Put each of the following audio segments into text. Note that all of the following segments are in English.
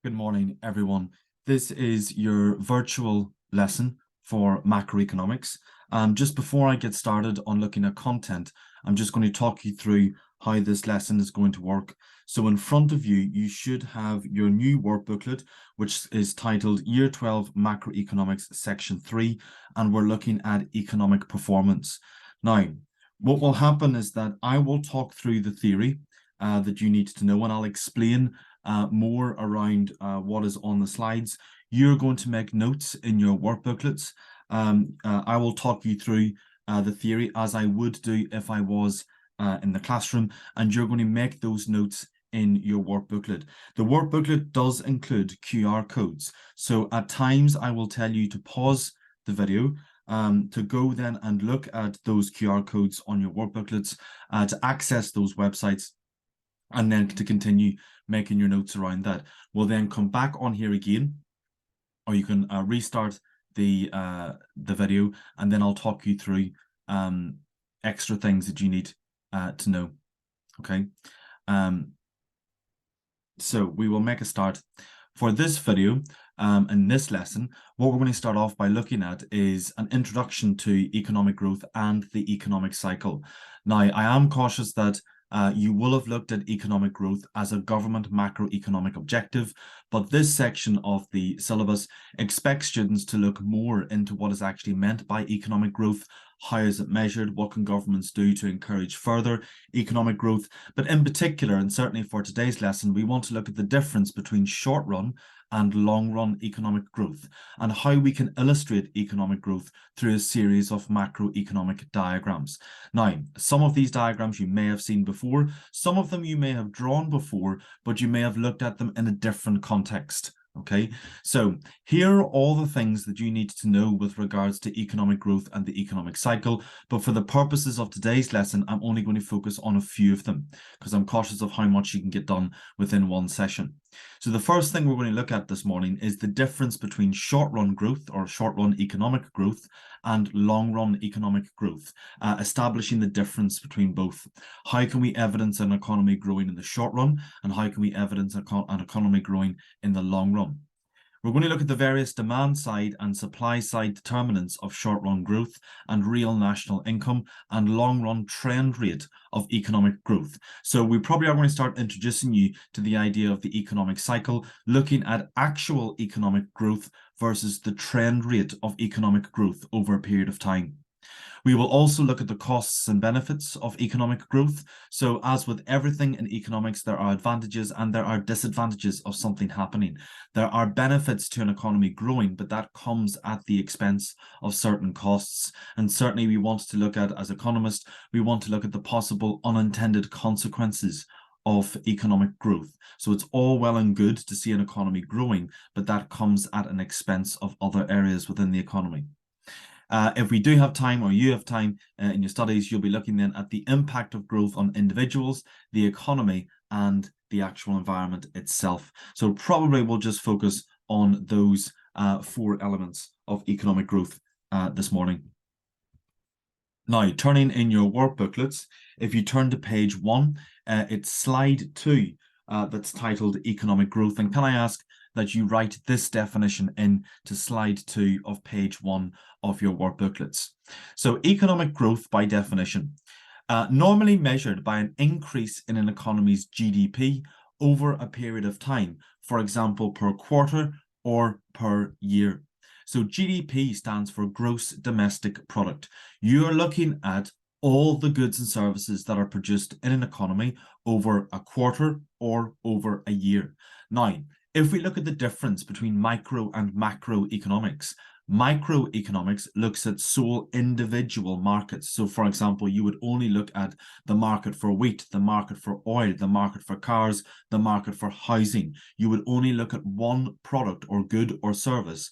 Good morning, everyone. This is your virtual lesson for macroeconomics. Just before I get started on looking at content, I'm just going to talk you through how this lesson is going to work. So in front of you, you should have your new work booklet, which is titled Year 12 Macroeconomics Section 3, and we're looking at economic performance. Now, what will happen is that I will talk through the theory that you need to know, and I'll explain more around what is on the slides. You're going to make notes in your work booklets. I will talk you through the theory as I would do if I was in the classroom, and you're going to make those notes in your work booklet. The work booklet does include QR codes. So at times I will tell you to pause the video to go then and look at those QR codes on your work booklets to access those websites, and then to continue making your notes around that. We'll then come back on here again, or you can restart the video, and then I'll talk you through extra things that you need to know. Okay. So we will make a start. For this video, in this lesson, what we're going to start off by looking at is an introduction to economic growth and the economic cycle. Now, I am cautious that you will have looked at economic growth as a government macroeconomic objective, but this section of the syllabus expects students to look more into what is actually meant by economic growth. How is it measured? What can governments do to encourage further economic growth? But in particular, and certainly for today's lesson, we want to look at the difference between short-run and long-run economic growth, and how we can illustrate economic growth through a series of macroeconomic diagrams. Now, some of these diagrams you may have seen before, some of them you may have drawn before, but you may have looked at them in a different context. Okay, so here are all the things that you need to know with regards to economic growth and the economic cycle. But for the purposes of today's lesson, I'm only going to focus on a few of them because I'm cautious of how much you can get done within one session. So the first thing we're going to look at this morning is the difference between short-run growth or short-run economic growth and long-run economic growth, establishing the difference between both. How can we evidence an economy growing in the short run, and how can we evidence an economy growing in the long run? We're going to look at the various demand side and supply side determinants of short-run growth and real national income and long-run trend rate of economic growth. So we probably are going to start introducing you to the idea of the economic cycle, looking at actual economic growth versus the trend rate of economic growth over a period of time. We will also look at the costs and benefits of economic growth. So as with everything in economics, there are advantages and there are disadvantages of something happening. There are benefits to an economy growing, but that comes at the expense of certain costs. And certainly we want to look at, as economists, we want to look at the possible unintended consequences of economic growth. So it's all well and good to see an economy growing, but that comes at an expense of other areas within the economy. If we do have time, or you have time in your studies, you'll be looking then at the impact of growth on individuals, the economy, and the actual environment itself. So probably we'll just focus on those four elements of economic growth this morning. Now, turning in your work booklets, if you turn to page 1, it's slide 2 that's titled Economic Growth. And can I ask that you write this definition in to slide 2 of page 1 of your work booklets. So economic growth, by definition, normally measured by an increase in an economy's GDP over a period of time, for example, per quarter or per year. So GDP stands for gross domestic product. You're looking at all the goods and services that are produced in an economy over a quarter or over a year. Now, if we look at the difference between micro and macroeconomics, microeconomics looks at sole individual markets. So, for example, you would only look at the market for wheat, the market for oil, the market for cars, the market for housing. You would only look at one product or good or service,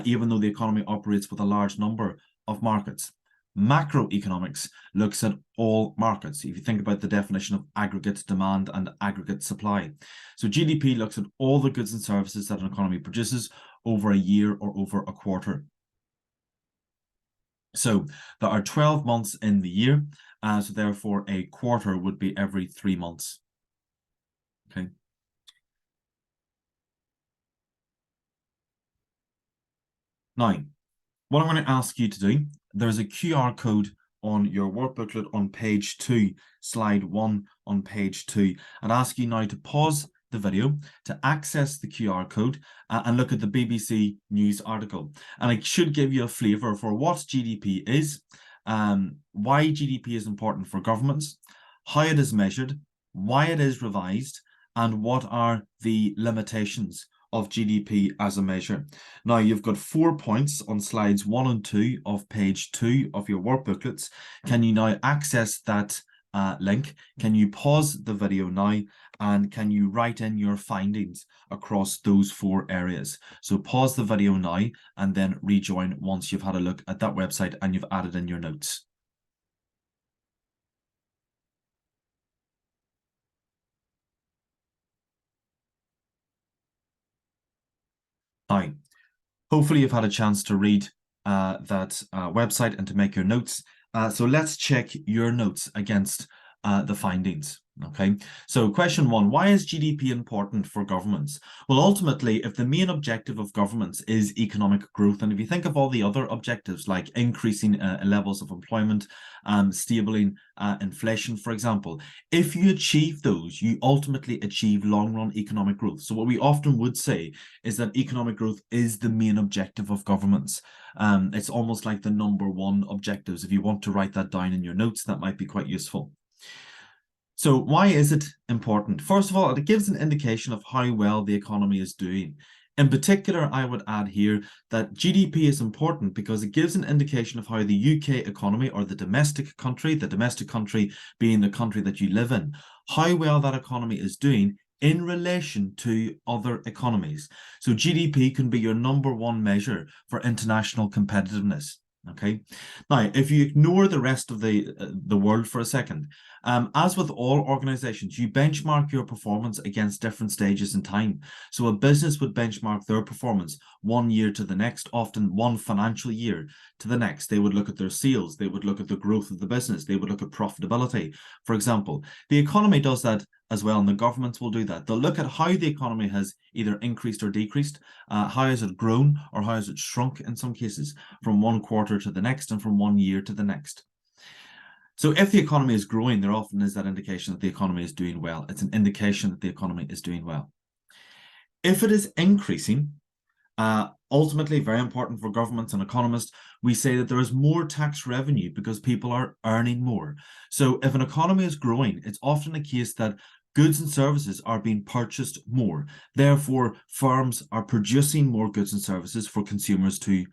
even though the economy operates with a large number of markets. Macroeconomics looks at all markets. If you think about the definition of aggregate demand and aggregate supply. So GDP looks at all the goods and services that an economy produces over a year or over a quarter. So there are 12 months in the year, so therefore a quarter would be every 3 months. Okay. Now, what I'm going to ask you to do, there's a QR code on your work booklet on page 2, slide 1 on page 2. I'd ask you now to pause the video to access the QR code and look at the BBC News article. And it should give you a flavour for what GDP is, why GDP is important for governments, how it is measured, why it is revised, and what are the limitations of GDP as a measure. Now, you've got 4 points on slides 1 and 2 of page 2 of your work booklets. Can you now access that link? Can you pause the video now? And can you write in your findings across those 4 areas? So pause the video now and then rejoin once you've had a look at that website and you've added in your notes. Now, hopefully you've had a chance to read that website and to make your notes. So let's check your notes against the findings. Okay, so question 1, why is GDP important for governments? Well, ultimately, if the main objective of governments is economic growth, and if you think of all the other objectives like increasing levels of employment, stabling inflation, for example, if you achieve those, you ultimately achieve long-run economic growth. So what we often would say is that economic growth is the main objective of governments. It's almost like the #1 objectives. If you want to write that down in your notes, that might be quite useful. So why is it important? First of all, it gives an indication of how well the economy is doing. In particular, I would add here that GDP is important because it gives an indication of how the UK economy, or the domestic country being the country that you live in, how well that economy is doing in relation to other economies. So GDP can be your #1 measure for international competitiveness. Okay. Now, if you ignore the rest of the world for a second, as with all organizations, you benchmark your performance against different stages in time. So a business would benchmark their performance 1 year to the next, often one financial year to the next. They would look at their sales, they would look at the growth of the business, they would look at profitability, for example. The economy does that as well, and the governments will do that. They'll look at how the economy has either increased or decreased, how has it grown or how has it shrunk in some cases, from one quarter to the next and from 1 year to the next. So if the economy is growing, there often is that indication that the economy is doing well. It's an indication that the economy is doing well. If it is increasing, ultimately very important for governments and economists, we say that there is more tax revenue because people are earning more. So if an economy is growing, it's often a case that goods and services are being purchased more. Therefore, firms are producing more goods and services for consumers to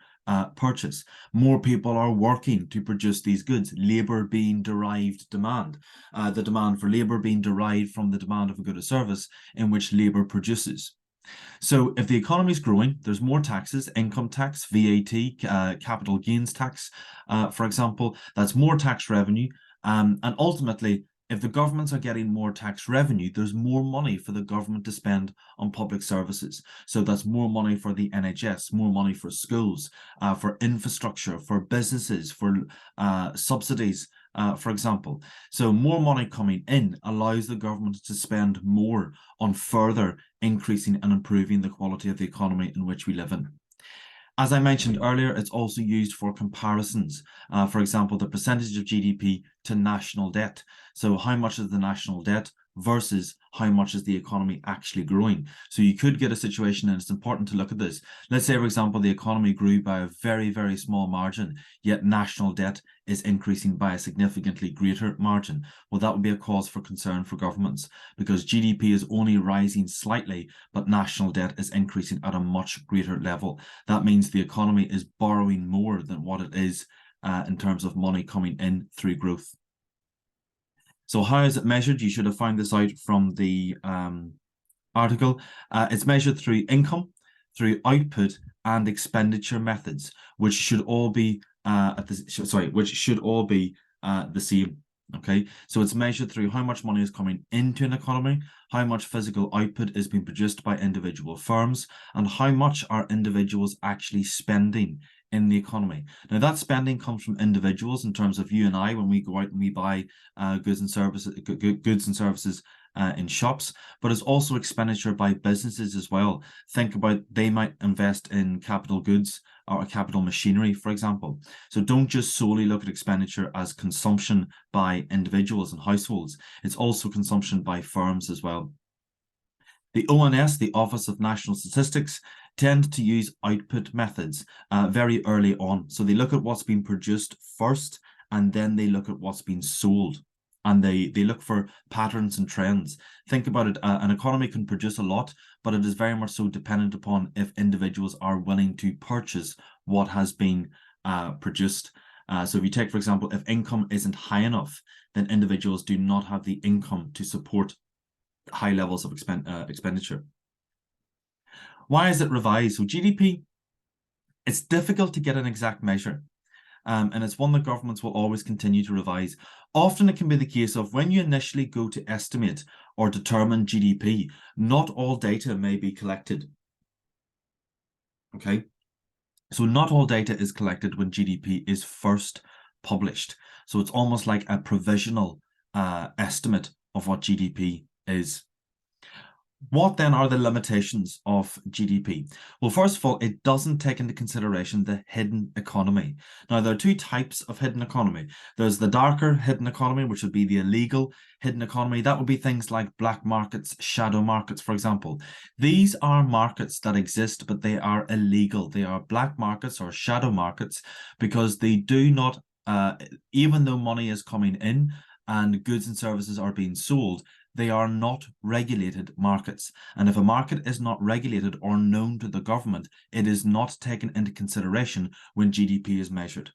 purchase. More people are working to produce these goods, labour being derived demand, the demand for labour being derived from the demand of a good or service in which labour produces. So if the economy is growing, there's more taxes, income tax, VAT, capital gains tax, for example, that's more tax revenue. And ultimately, if the governments are getting more tax revenue, there's more money for the government to spend on public services. So that's more money for the NHS, more money for schools, for infrastructure, for businesses, for subsidies, for example. So more money coming in allows the government to spend more on further increasing and improving the quality of the economy in which we live in. As I mentioned earlier, it's also used for comparisons. For example, the percentage of GDP to national debt. So how much is the national debt versus how much is the economy actually growing? So you could get a situation, and it's important to look at this. Let's say, for example, the economy grew by a very, very small margin, yet national debt is increasing by a significantly greater margin. Well, that would be a cause for concern for governments, because GDP is only rising slightly, but national debt is increasing at a much greater level. That means the economy is borrowing more than what it is in terms of money coming in through growth. So how is it measured? You should have found this out from the article. It's measured through income, through output, and expenditure methods, which should all be the same. Okay, so it's measured through how much money is coming into an economy, how much physical output is being produced by individual firms, and how much are individuals actually spending in the economy. Now, that spending comes from individuals in terms of you and I when we go out and we buy goods and services in shops, but it's also expenditure by businesses as well. Think about, they might invest in capital goods or capital machinery, for example. So don't just solely look at expenditure as consumption by individuals and households. It's also consumption by firms as well. The ONS, the Office of National Statistics, tend to use output methods very early on. So they look at what's been produced first, and then they look at what's been sold. And they look for patterns and trends. Think about it, an economy can produce a lot, but it is very much so dependent upon if individuals are willing to purchase what has been produced. So if you take, for example, if income isn't high enough, then individuals do not have the income to support high levels of expenditure. Why is it revised? So GDP, it's difficult to get an exact measure. And it's one that governments will always continue to revise. Often it can be the case of when you initially go to estimate or determine GDP, not all data may be collected. Okay, so not all data is collected when GDP is first published. So it's almost like a provisional estimate of what GDP is. What then are the limitations of GDP? Well, first of all, it doesn't take into consideration the hidden economy. Now, there are two types of hidden economy. There's the darker hidden economy, which would be the illegal hidden economy. That would be things like black markets, shadow markets, for example. These are markets that exist, but they are illegal. They are black markets or shadow markets because they do not, even though money is coming in and goods and services are being sold, they are not regulated markets. And if a market is not regulated or known to the government, it is not taken into consideration when GDP is measured.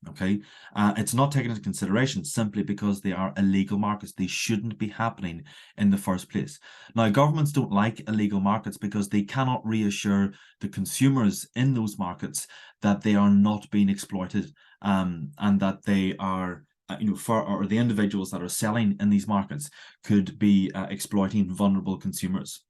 Okay, it's not taken into consideration simply because they are illegal markets. They shouldn't be happening in the first place. Now, governments don't like illegal markets because they cannot reassure the consumers in those markets that they are not being exploited, and that they are or the individuals that are selling in these markets could be exploiting vulnerable consumers.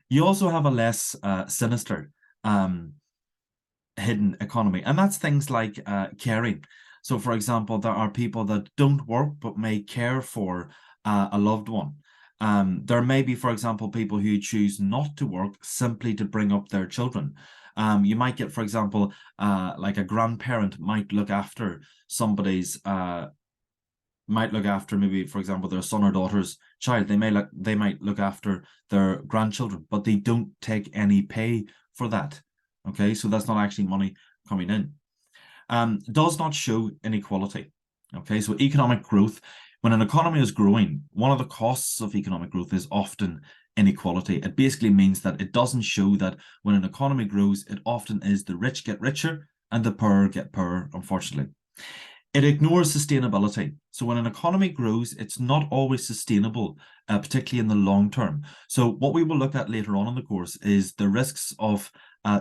You also have a less sinister hidden economy, and that's things like caring. So, for example, there are people that don't work but may care for a loved one. There may be, for example, people who choose not to work simply to bring up their children. You might get, for example, like a grandparent might look after somebody's might look after maybe, for example, their son or daughter's child. They might look after their grandchildren, but they don't take any pay for that. Okay, so that's not actually money coming in. Does not show inequality. Okay, so economic growth, when an economy is growing, one of the costs of economic growth is often inequality. It basically means that it doesn't show that when an economy grows, it often is the rich get richer and the poor get poorer, unfortunately. It ignores sustainability. So when an economy grows, it's not always sustainable, particularly in the long term. So what we will look at later on in the course is the risks of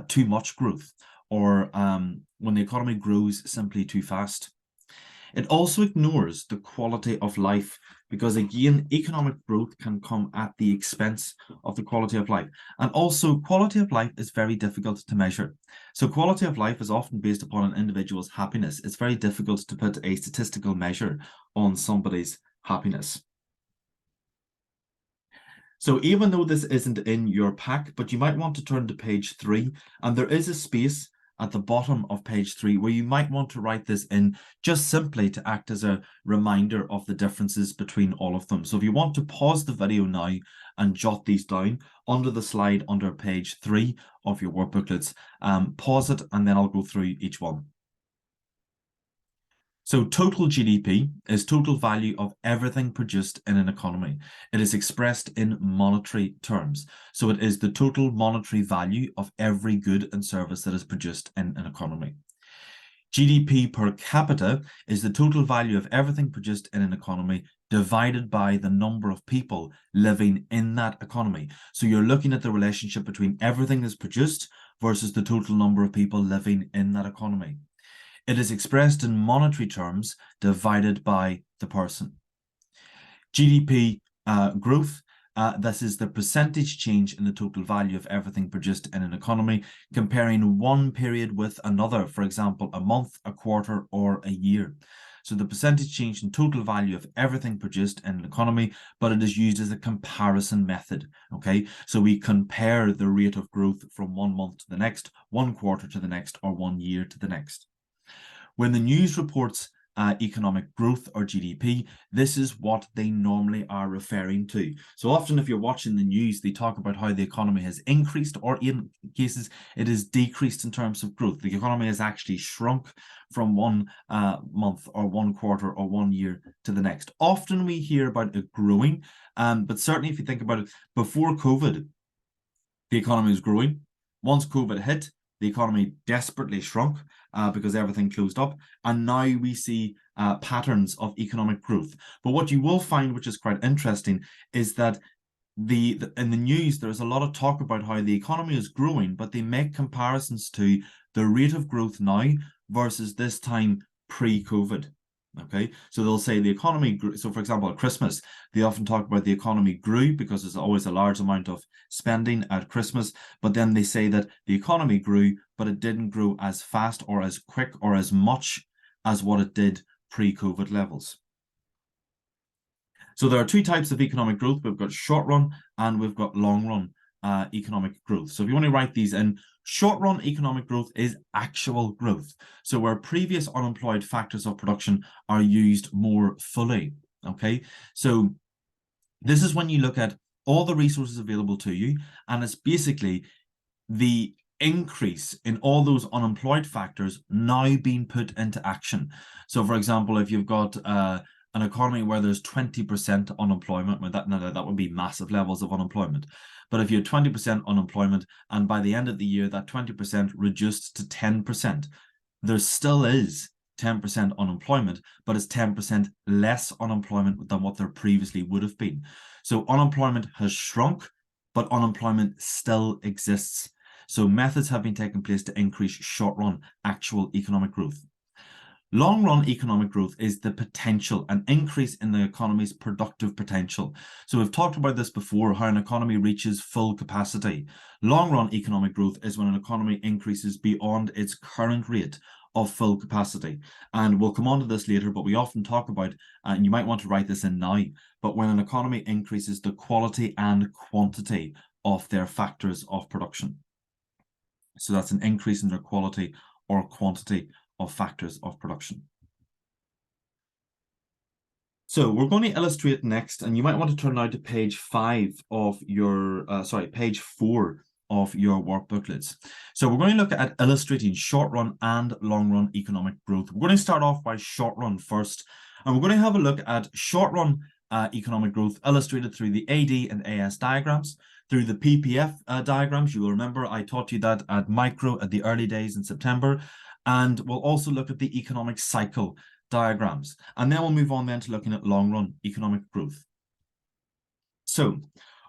too much growth, or when the economy grows simply too fast. It also ignores the quality of life, because again, economic growth can come at the expense of the quality of life. And also, quality of life is very difficult to measure. So quality of life is often based upon an individual's happiness. It's very difficult to put a statistical measure on somebody's happiness. So even though this isn't in your pack, but you might want to turn to page 3, and there is a space at the bottom of page 3 where you might want to write this in, just simply to act as a reminder of the differences between all of them. So if you want to pause the video now and jot these down under the slide under page 3 of your work booklets, pause it and then I'll go through each one. So total GDP is total value of everything produced in an economy. It is expressed in monetary terms. So it is the total monetary value of every good and service that is produced in an economy. GDP per capita is the total value of everything produced in an economy divided by the number of people living in that economy. So you're looking at the relationship between everything that's produced versus the total number of people living in that economy. It is expressed in monetary terms divided by the person. GDP growth, this is the percentage change in the total value of everything produced in an economy, comparing one period with another, for example, a month, a quarter, or a year. So the percentage change in total value of everything produced in an economy, but it is used as a comparison method. Okay, so we compare the rate of growth from 1 month to the next, 1 quarter to the next, or 1 year to the next. When the news reports economic growth or GDP, this is what they normally are referring to. So often if you're watching the news, they talk about how the economy has increased, or in cases it is decreased in terms of growth. The economy has actually shrunk from 1 month or 1 quarter or 1 year to the next. Often we hear about it growing, but certainly if you think about it, before COVID, the economy was growing. Once COVID hit, the economy desperately shrunk because everything closed up. And now we see patterns of economic growth. But what you will find, which is quite interesting, is that in the news, there's a lot of talk about how the economy is growing, but they make comparisons to the rate of growth now versus this time pre-COVID. Okay, so they'll say the economy grew. So for example, at Christmas, they often talk about the economy grew because there's always a large amount of spending at Christmas. But then they say that the economy grew, but it didn't grow as fast or as quick or as much as what it did pre-COVID levels. So there are two types of economic growth. We've got short run and we've got long run economic growth. So if you want to write these in, short run economic growth is actual growth. So where previous unemployed factors of production are used more fully. Okay, so this is when you look at all the resources available to you, and it's basically the increase in all those unemployed factors now being put into action. So for example, if you've got an economy where there's 20% unemployment, well, that would be massive levels of unemployment. But if you had 20% unemployment, and by the end of the year, that 20% reduced to 10%, there still is 10% unemployment, but it's 10% less unemployment than what there previously would have been. So unemployment has shrunk, but unemployment still exists. So methods have been taking place to increase short-run actual economic growth. Long-run economic growth is the potential, an increase in the economy's productive potential. So we've talked about this before, how an economy reaches full capacity. Long-run economic growth is when an economy increases beyond its current rate of full capacity. And we'll come on to this later, but we often talk about, and you might want to write this in now, but when an economy increases the quality and quantity of their factors of production. So that's an increase in their quality or quantity of factors of production. So we're going to illustrate next, and you might want to turn now to page 5 of your, page 4 of your work booklets. So we're going to look at illustrating short run and long run economic growth. We're going to start off by short run first, and we're going to have a look at short run economic growth illustrated through the AD and AS diagrams, through the PPF diagrams. You will remember I taught you that at micro at the early days in September. And we'll also look at the economic cycle diagrams. And then we'll move on then to looking at long run economic growth. So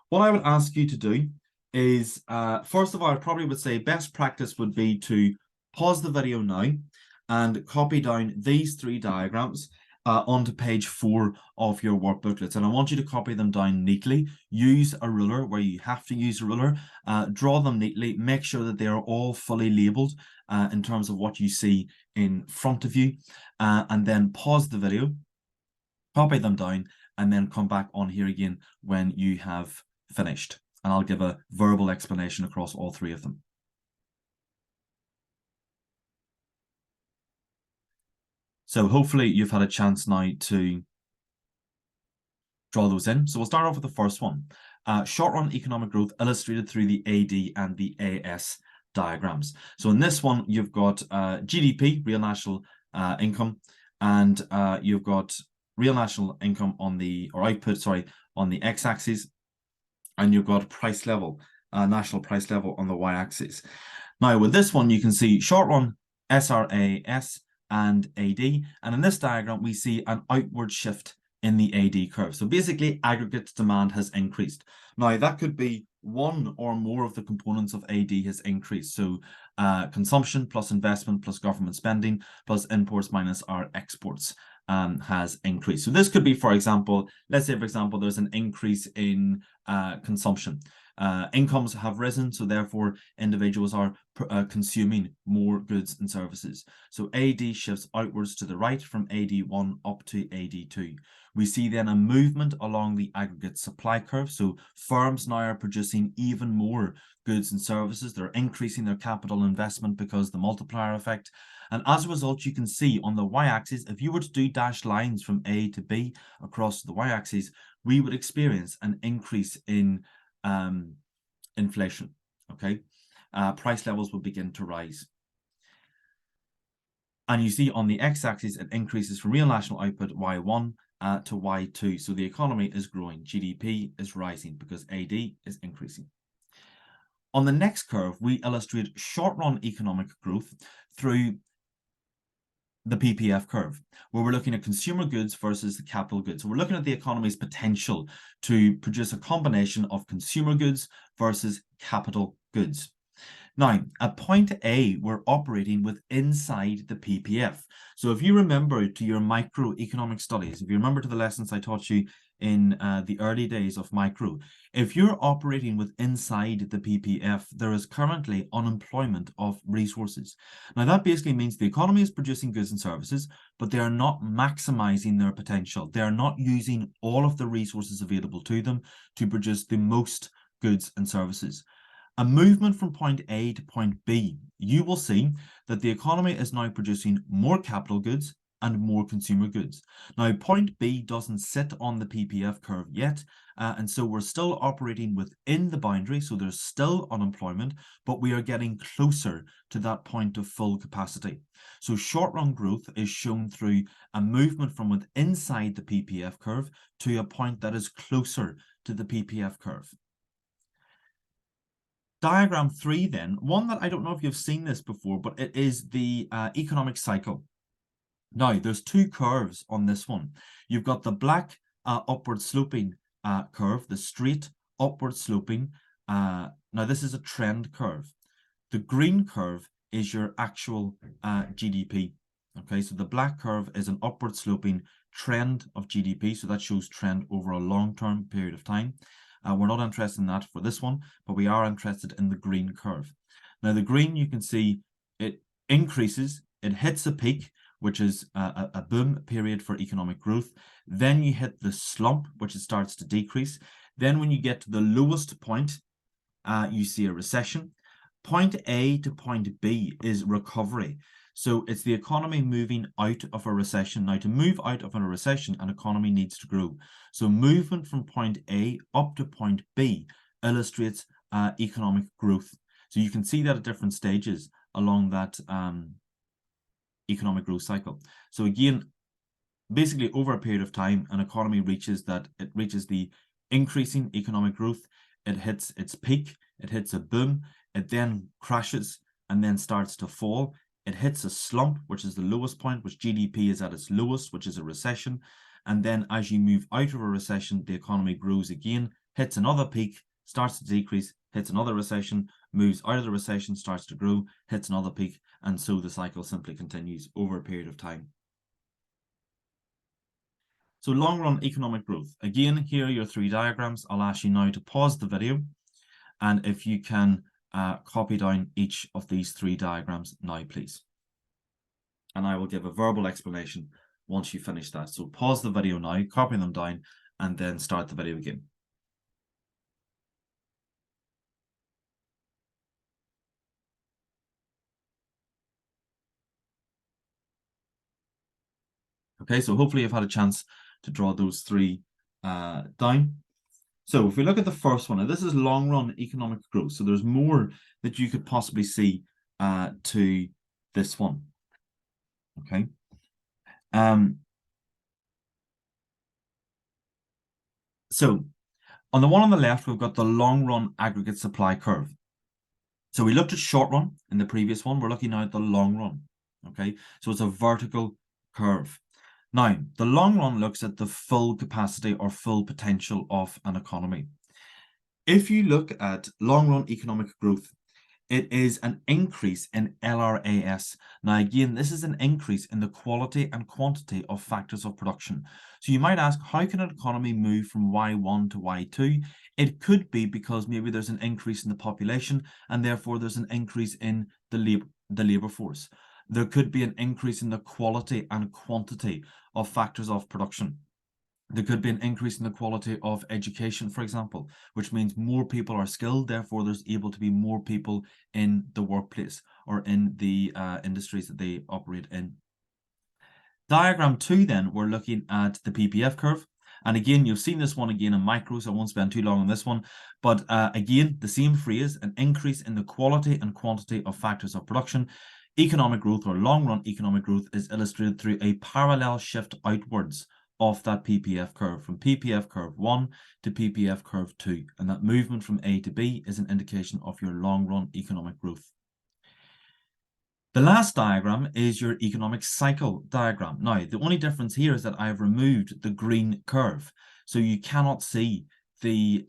what I would ask you to do is, first of all, I probably would say best practice would be to pause the video now and copy down these 3 diagrams onto page 4 of your work booklets. And I want you to copy them down neatly. Use a ruler where you have to use a ruler. Draw them neatly. Make sure that they are all fully labeled in terms of what you see in front of you. And then pause the video, copy them down, and then come back on here again when you have finished. And I'll give a verbal explanation across all 3 of them. So hopefully you've had a chance now to draw those in. So we'll start off with the first one. Short-run economic growth illustrated through the AD and the AS diagrams. So in this one, you've got GDP, real national income, and you've got real national income on the, or output, sorry, on the x-axis, and you've got price level, national price level on the y-axis. Now with this one, you can see short-run SRAS and AD, and in this diagram we see an outward shift in the AD curve. So basically aggregate demand has increased. Now that could be one or more of the components of AD has increased. So consumption plus investment plus government spending plus imports minus our exports has increased. So this could be, for example, let's say, for example, there's an increase in consumption. Incomes have risen, so therefore individuals are consuming more goods and services. So AD shifts outwards to the right from AD1 up to AD2. We see then a movement along the aggregate supply curve. So firms now are producing even more goods and services. They're increasing their capital investment because the multiplier effect. And as a result, you can see on the y-axis, if you were to do dashed lines from A to B across the y-axis, we would experience an increase in inflation. Okay, price levels will begin to rise. And you see on the x-axis, it increases from real national output y1 to y2. So the economy is growing, GDP is rising because AD is increasing. On the next curve, we illustrate short-run economic growth through the PPF curve, where we're looking at consumer goods versus the capital goods. So we're looking at the economy's potential to produce a combination of consumer goods versus capital goods. Now, at point A, we're operating with inside the PPF. So if you remember to your microeconomic studies, if you remember to the lessons I taught you in the early days of micro, if you're operating with inside the PPF, there is currently unemployment of resources. Now, that basically means the economy is producing goods and services, but they are not maximizing their potential. They are not using all of the resources available to them to produce the most goods and services. A movement from point A to point B, you will see that the economy is now producing more capital goods and more consumer goods. Now, point B doesn't sit on the PPF curve yet, and so we're still operating within the boundary, so there's still unemployment, but we are getting closer to that point of full capacity. So short-run growth is shown through a movement from within inside the PPF curve to a point that is closer to the PPF curve. Diagram 3 then, one that I don't know if you've seen this before, but it is the economic cycle. Now, there's two curves on this one. You've got the black upward sloping curve, the straight upward sloping. Now, this is a trend curve. The green curve is your actual GDP. Okay, so the black curve is an upward sloping trend of GDP. So that shows trend over a long-term period of time. We're not interested in that for this one, but we are interested in the green curve. Now, the green, you can see it increases, it hits a peak, which is a boom period for economic growth. Then you hit the slump, which it starts to decrease. Then when you get to the lowest point, you see a recession. Point A to point B is recovery. So it's the economy moving out of a recession. Now, to move out of a recession, an economy needs to grow. So movement from point A up to point B illustrates economic growth. So you can see that at different stages along that economic growth cycle. So again, basically over a period of time, an economy reaches the increasing economic growth. It hits its peak, it hits a boom, it then crashes and then starts to fall. It hits a slump, which is the lowest point, which GDP is at its lowest, which is a recession. And then as you move out of a recession, the economy grows again, hits another peak, starts to decrease, hits another recession, moves out of the recession, starts to grow, hits another peak, and so the cycle simply continues over a period of time. So long-run economic growth. Again, here are your three diagrams. I'll ask you now to pause the video, and if you can copy down each of these three diagrams now, please. And I will give a verbal explanation once you finish that. So pause the video now, copy them down, and then start the video again. Okay, so hopefully you've had a chance to draw those three down. So if we look at the first one, and this is long-run economic growth, so there's more that you could possibly see to this one. Okay. So on the one on the left, we've got the long-run aggregate supply curve. So we looked at short run in the previous one. We're looking now at the long run. Okay, so it's a vertical curve. Now, the long run looks at the full capacity or full potential of an economy. If you look at long run economic growth, It is an increase in LRAS. Now, again, this is an increase in the quality and quantity of factors of production. So you might ask, how can an economy move from Y1 to Y2? It could be because maybe there's an increase in the population and therefore there's an increase in the labor force. There could be an increase in the quality and quantity of factors of production. There could be an increase in the quality of education, for example, which means more people are skilled, therefore there's able to be more people in the workplace or in the industries that they operate in. Diagram 2 then, we're looking at the PPF curve. And again, you've seen this one again in micro, so I won't spend too long on this one. But again, the same phrase, an increase in the quality and quantity of factors of production. Economic growth or long-run economic growth is illustrated through a parallel shift outwards of that PPF curve, from PPF curve 1 to PPF curve 2. And that movement from A to B is an indication of your long-run economic growth. The last diagram is your economic cycle diagram. Now, the only difference here is that I've removed the green curve. So you cannot see the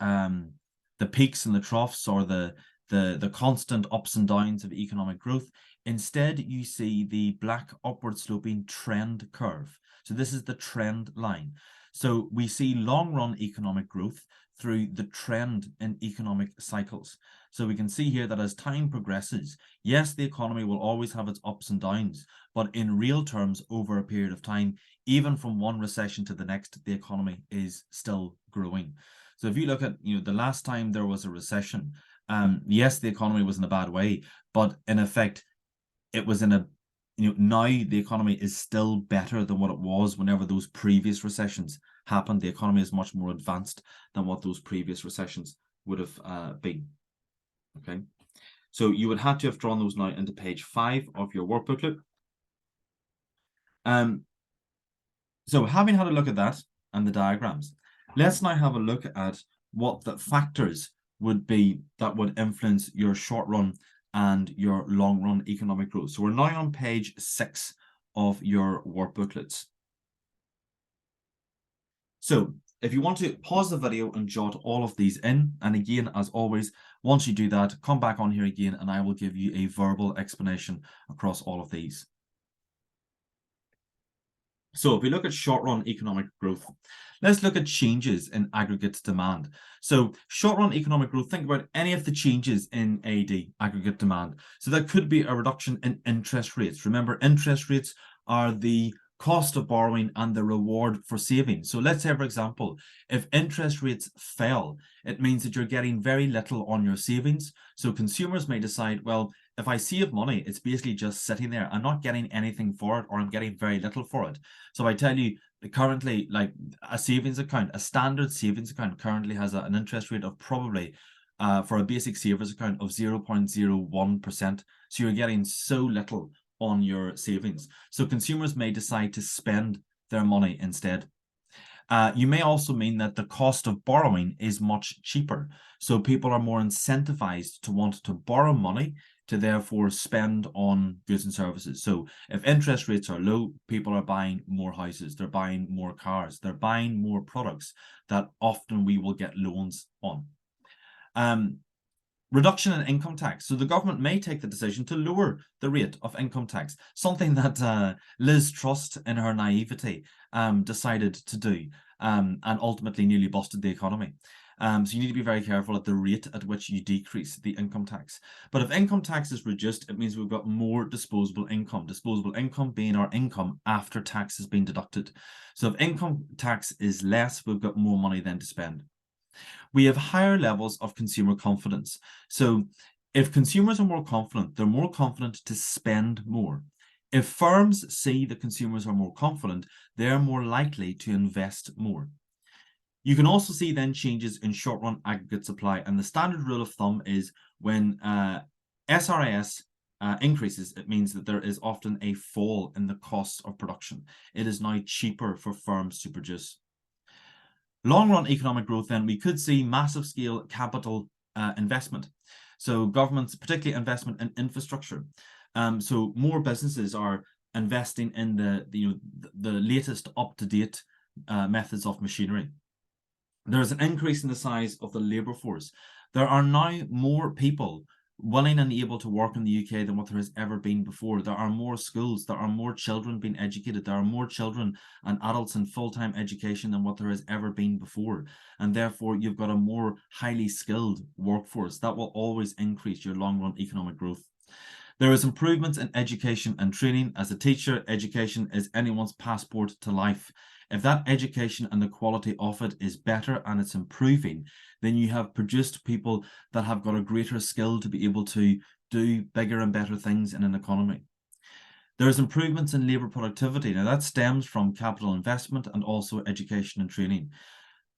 peaks and the troughs or the constant ups and downs of economic growth. Instead, you see the black upward sloping trend curve. So this is the trend line. So we see long-run economic growth through the trend in economic cycles. So we can see here that as time progresses, yes, the economy will always have its ups and downs, but in real terms, over a period of time, even from one recession to the next, the economy is still growing. So if you look at, the last time there was a recession, yes, the economy was in a bad way, but in effect, it was in a now the economy is still better than what it was whenever those previous recessions happened. The economy is much more advanced than what those previous recessions would have been. Okay, so you would have to have drawn those now into page 5 of your work booklet. So having had a look at that and the diagrams, let's now have a look at what the factors would be that would influence your short run and your long run economic growth. So we're now on page 6 of your work booklets. So if you want to pause the video and jot all of these in, and again, as always, once you do that, come back on here again and I will give you a verbal explanation across all of these. So if we look at short-run economic growth, let's look at changes in aggregate demand. So short-run economic growth, think about any of the changes in AD, aggregate demand. So that could be a reduction in interest rates. Remember, interest rates are the cost of borrowing and the reward for saving. So let's say, for example, if interest rates fell, it means that you're getting very little on your savings. So consumers may decide, well, if I save money, it's basically just sitting there. I'm not getting anything for it, or I'm getting very little for it. So I tell you, currently, like a savings account, a standard savings account currently has an interest rate of probably, for a basic savers account, of 0.01%. So you're getting so little on your savings. So consumers may decide to spend their money instead. You may also mean that the cost of borrowing is much cheaper. So people are more incentivized to want to borrow money to therefore spend on goods and services. So if interest rates are low, people are buying more houses, they're buying more cars, they're buying more products that often we will get loans on. Reduction in income tax. So the government may take the decision to lower the rate of income tax, something that Liz Truss, in her naivety, decided to do and ultimately nearly busted the economy. So you need to be very careful at the rate at which you decrease the income tax. But if income tax is reduced, it means we've got more disposable income. Disposable income being our income after tax has been deducted. So if income tax is less, we've got more money then to spend. We have higher levels of consumer confidence. So if consumers are more confident, they're more confident to spend more. If firms see that consumers are more confident, they're more likely to invest more. You can also see then changes in short-run aggregate supply. And the standard rule of thumb is when SRAS increases, it means that there is often a fall in the cost of production. It is now cheaper for firms to produce. Long-run economic growth, then, we could see massive scale capital investment. So governments, particularly investment in infrastructure. So more businesses are investing in the latest up-to-date methods of machinery. There's an increase in the size of the labor force. There are now more people willing and able to work in the UK than what there has ever been before. There are more schools, there are more children being educated, there are more children and adults in full-time education than what there has ever been before. And therefore, you've got a more highly skilled workforce that will always increase your long-run economic growth. There is improvements in education and training. As a teacher, education is anyone's passport to life. If that education and the quality of it is better and it's improving, then you have produced people that have got a greater skill to be able to do bigger and better things in an economy. There's improvements in labour productivity. Now that stems from capital investment and also education and training.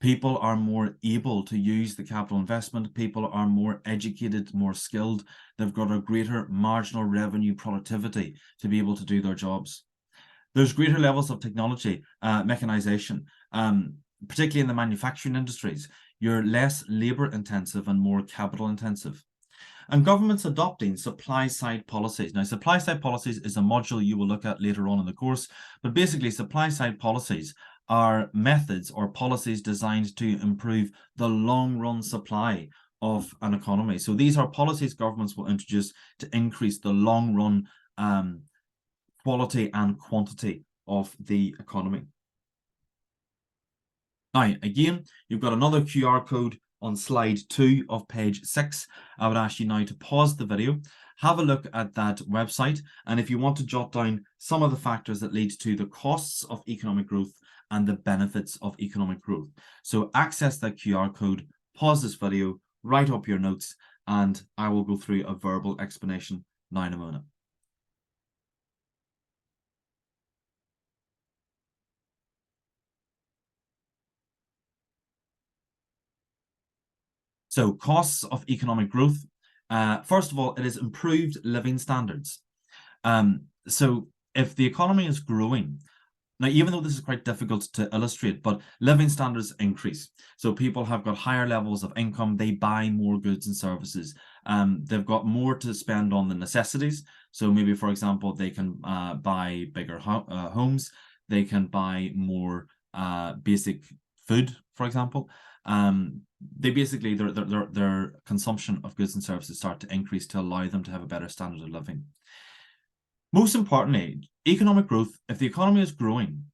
People are more able to use the capital investment. People are more educated, more skilled. They've got a greater marginal revenue productivity to be able to do their jobs. There's greater levels of technology, mechanization, particularly in the manufacturing industries. You're less labour intensive and more capital intensive. And governments adopting supply-side policies. Now, supply-side policies is a module you will look at later on in the course, but basically supply-side policies are methods or policies designed to improve the long-run supply of an economy. So these are policies governments will introduce to increase the long-run quality and quantity of the economy. Now, again, you've got another QR code on slide 2 of page 6. I would ask you now to pause the video, have a look at that website, and if you want to jot down some of the factors that lead to the costs of economic growth and the benefits of economic growth. So access that QR code, pause this video, write up your notes, and I will go through a verbal explanation now in a moment. So costs of economic growth. First of all, it is improved living standards. So if the economy is growing, now, even though this is quite difficult to illustrate, but living standards increase. So people have got higher levels of income, they buy more goods and services. They've got more to spend on the necessities. So maybe, for example, they can buy bigger homes, they can buy more basic food, for example. They basically, their consumption of goods and services start to increase to allow them to have a better standard of living. Most importantly, economic growth, if the economy is growing,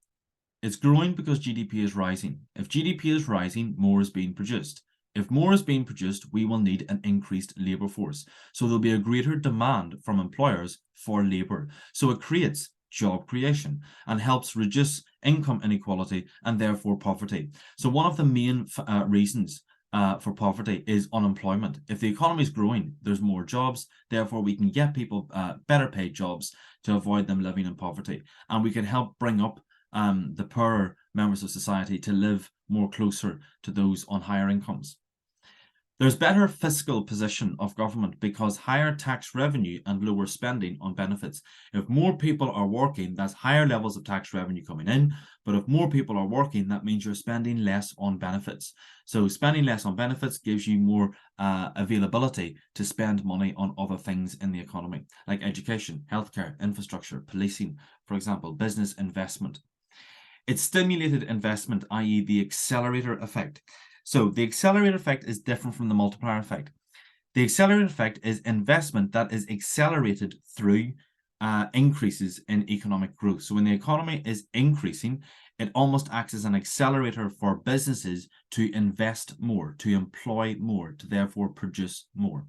it's growing because GDP is rising. If GDP is rising, more is being produced. If more is being produced, we will need an increased labour force. So there'll be a greater demand from employers for labour. So it creates job creation and helps reduce income inequality and therefore poverty. So one of the main reasons for poverty is unemployment. If the economy is growing, there's more jobs, therefore we can get people better paid jobs to avoid them living in poverty, and we can help bring up the poorer members of society to live more closer to those on higher incomes. There's better fiscal position of government because higher tax revenue and lower spending on benefits. If more people are working, that's higher levels of tax revenue coming in. But if more people are working, that means you're spending less on benefits. So spending less on benefits gives you more availability to spend money on other things in the economy, like education, healthcare, infrastructure, policing, for example, business investment. It's stimulated investment, i.e. the accelerator effect. So the accelerator effect is different from the multiplier effect. The accelerator effect is investment that is accelerated through increases in economic growth. So when the economy is increasing, it almost acts as an accelerator for businesses to invest more, to employ more, to therefore produce more.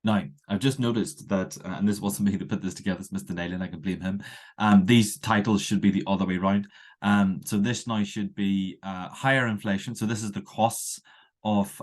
Now, I've just noticed that, and this wasn't me that put this together, it's Mr. Nailing, I can blame him. These titles should be the other way around. So this now should be higher inflation. So this is the costs of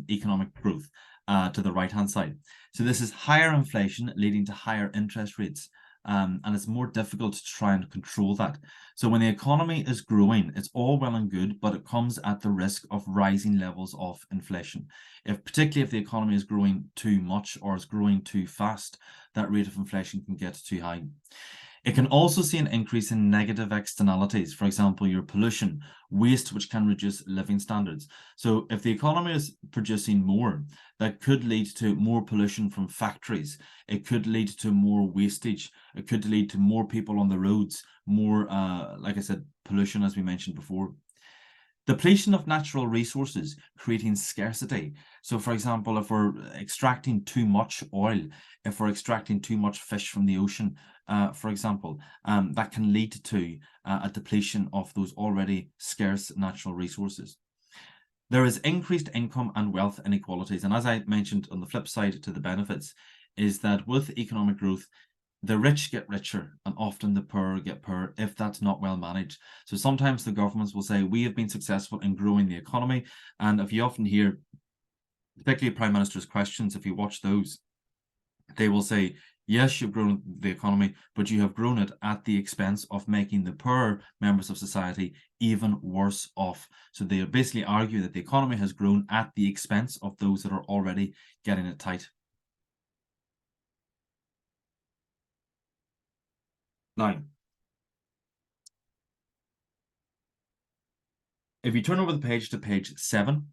economic growth to the right-hand side. So this is higher inflation leading to higher interest rates. And it's more difficult to try and control that. So when the economy is growing, it's all well and good, but it comes at the risk of rising levels of inflation. Particularly if the economy is growing too much or is growing too fast, that rate of inflation can get too high. It can also see an increase in negative externalities, for example, your pollution, waste, which can reduce living standards. So if the economy is producing more, that could lead to more pollution from factories. It could lead to more wastage. It could lead to more people on the roads, more, like I said, pollution, as we mentioned before. Depletion of natural resources, creating scarcity. So, for example, if we're extracting too much oil, if we're extracting too much fish from the ocean, for example, that can lead to a depletion of those already scarce natural resources. There is increased income and wealth inequalities. And as I mentioned, on the flip side to the benefits, is that with economic growth, the rich get richer and often the poor get poorer if that's not well managed. So sometimes the governments will say, we have been successful in growing the economy. And if you often hear, particularly Prime Minister's questions, if you watch those, they will say, yes, you've grown the economy, but you have grown it at the expense of making the poorer members of society even worse off. So they basically argue that the economy has grown at the expense of those that are already getting it tight. Now, if you turn over the page to page 7,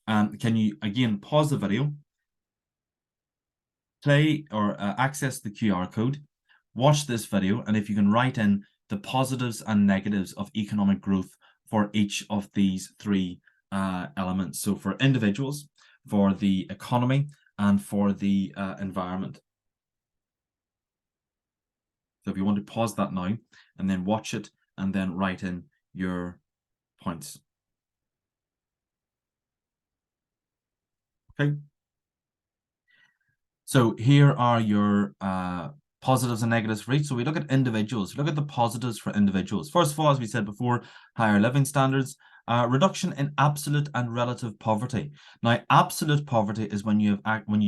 can you again pause the video, play or access the QR code, watch this video, and if you can write in the positives and negatives of economic growth for each of these 3 elements. So for individuals, for the economy, and for the environment. So if you want to pause that now and then watch it and then write in your points. Okay. So here are your positives and negatives for each. So we look at individuals. Look at the positives for individuals. First of all, as we said before, higher living standards, reduction in absolute and relative poverty. Now, absolute poverty is when you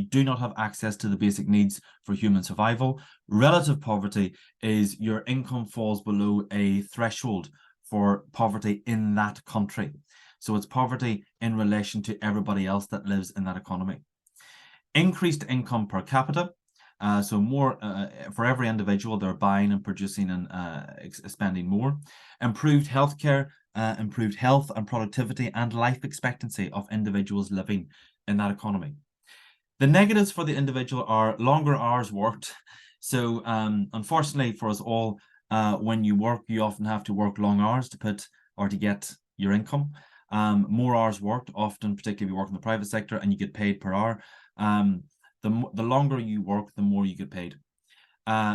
do not have access to the basic needs for human survival. Relative poverty is your income falls below a threshold for poverty in that country. So it's poverty in relation to everybody else that lives in that economy. Increased income per capita. So more for every individual, they're buying and producing and spending more. Improved healthcare, improved health and productivity and life expectancy of individuals living in that economy. The negatives for the individual are longer hours worked. So unfortunately for us all, when you work, you often have to work long hours to get your income. More hours worked, often, particularly if you work in the private sector and you get paid per hour. The longer you work, the more you get paid.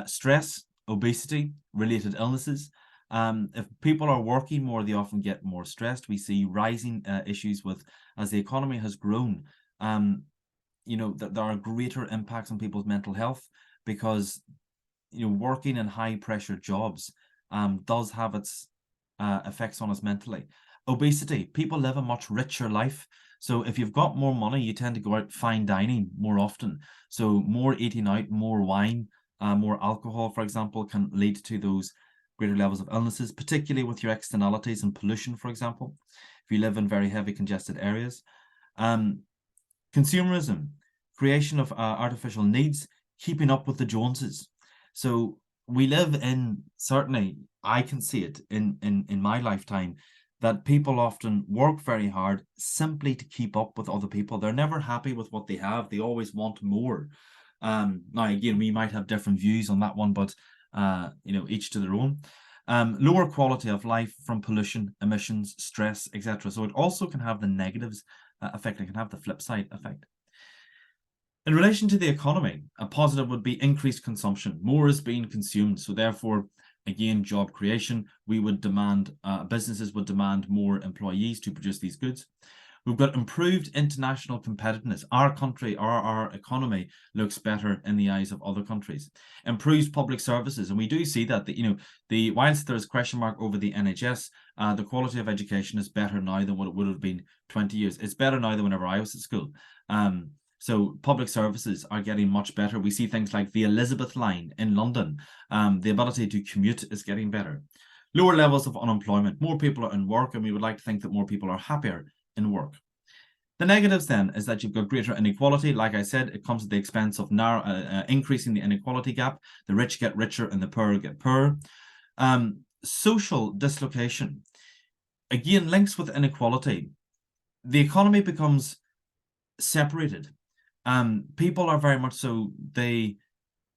Stress, obesity, related illnesses. If people are working more, they often get more stressed. We see rising issues as the economy has grown. There are greater impacts on people's mental health because working in high pressure jobs does have its effects on us mentally. Obesity, people live a much richer life. So if you've got more money, you tend to go out fine dining more often. So more eating out, more wine, more alcohol, for example, can lead to those greater levels of illnesses, particularly with your externalities and pollution, for example, if you live in very heavy congested areas. Consumerism, creation of artificial needs, keeping up with the Joneses. So we live in, certainly I can see it in my lifetime, that people often work very hard simply to keep up with other people. They're never happy with what they have. They always want more. Now, again, we might have different views on that one, but each to their own. Lower quality of life from pollution, emissions, stress, etc. So it also can have the negatives effect. It can have the flip side effect. In relation to the economy, a positive would be increased consumption. More is being consumed. So therefore, again, job creation, businesses would demand more employees to produce these goods. We've got improved international competitiveness. Our country, our economy looks better in the eyes of other countries. Improves public services, and we do see that whilst there is question mark over the NHS, the quality of education is better now than what it would have been 20 years. It's better now than whenever I was at school. So public services are getting much better. We see things like the Elizabeth line in London. The ability to commute is getting better. Lower levels of unemployment. More people are in work, and we would like to think that more people are happier in work. The negatives then is that you've got greater inequality. Like I said, it comes at the expense of increasing the inequality gap. The rich get richer and the poor get poorer. Social dislocation. Again, links with inequality. The economy becomes separated. People are very much so, they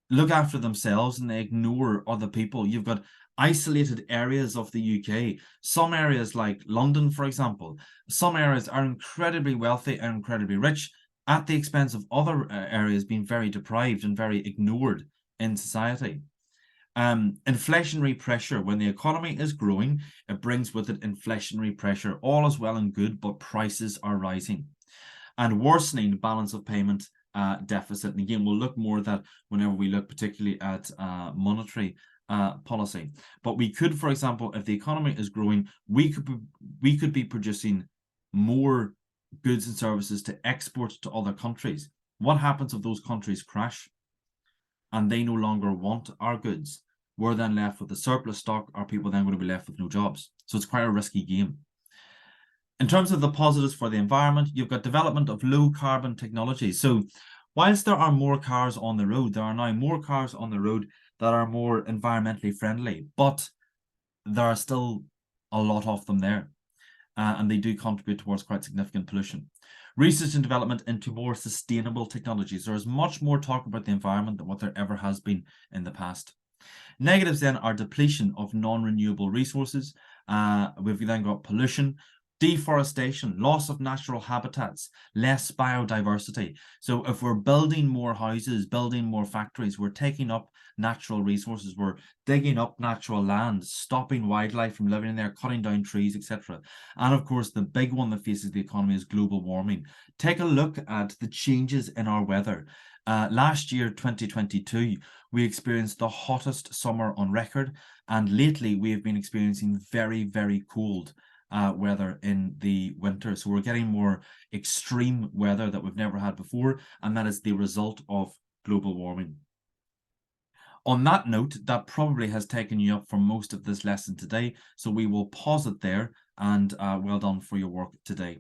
look after themselves and they ignore other people. You've got isolated areas of the UK. Some areas like London, for example, some areas are incredibly wealthy and incredibly rich at the expense of other areas being very deprived and very ignored in society. Inflationary pressure. When the economy is growing, it brings with it inflationary pressure. All is well and good, but prices are rising. And worsening balance of payment deficit. And again, we'll look more at that whenever we look particularly at monetary policy. But we could, for example, if the economy is growing, we could be producing more goods and services to export to other countries. What happens if those countries crash and they no longer want our goods? We're then left with a surplus stock. Are people then going to be left with no jobs? So it's quite a risky game. In terms of the positives for the environment, you've got development of low carbon technology. So whilst there are more cars on the road, there are now more cars on the road that are more environmentally friendly, but there are still a lot of them there. And they do contribute towards quite significant pollution. Research and development into more sustainable technologies. There is much more talk about the environment than what there ever has been in the past. Negatives then are depletion of non-renewable resources. We've then got pollution, deforestation, loss of natural habitats, less biodiversity. So if we're building more houses, building more factories, we're taking up natural resources, we're digging up natural land, stopping wildlife from living in there, cutting down trees, etc. And of course, the big one that faces the economy is global warming. Take a look at the changes in our weather. Last year, 2022, we experienced the hottest summer on record, and lately we have been experiencing very, very cold weather in the winter. So we're getting more extreme weather that we've never had before, and that is the result of global warming. On that note, that probably has taken you up for most of this lesson today, so we will pause it there, and well done for your work today.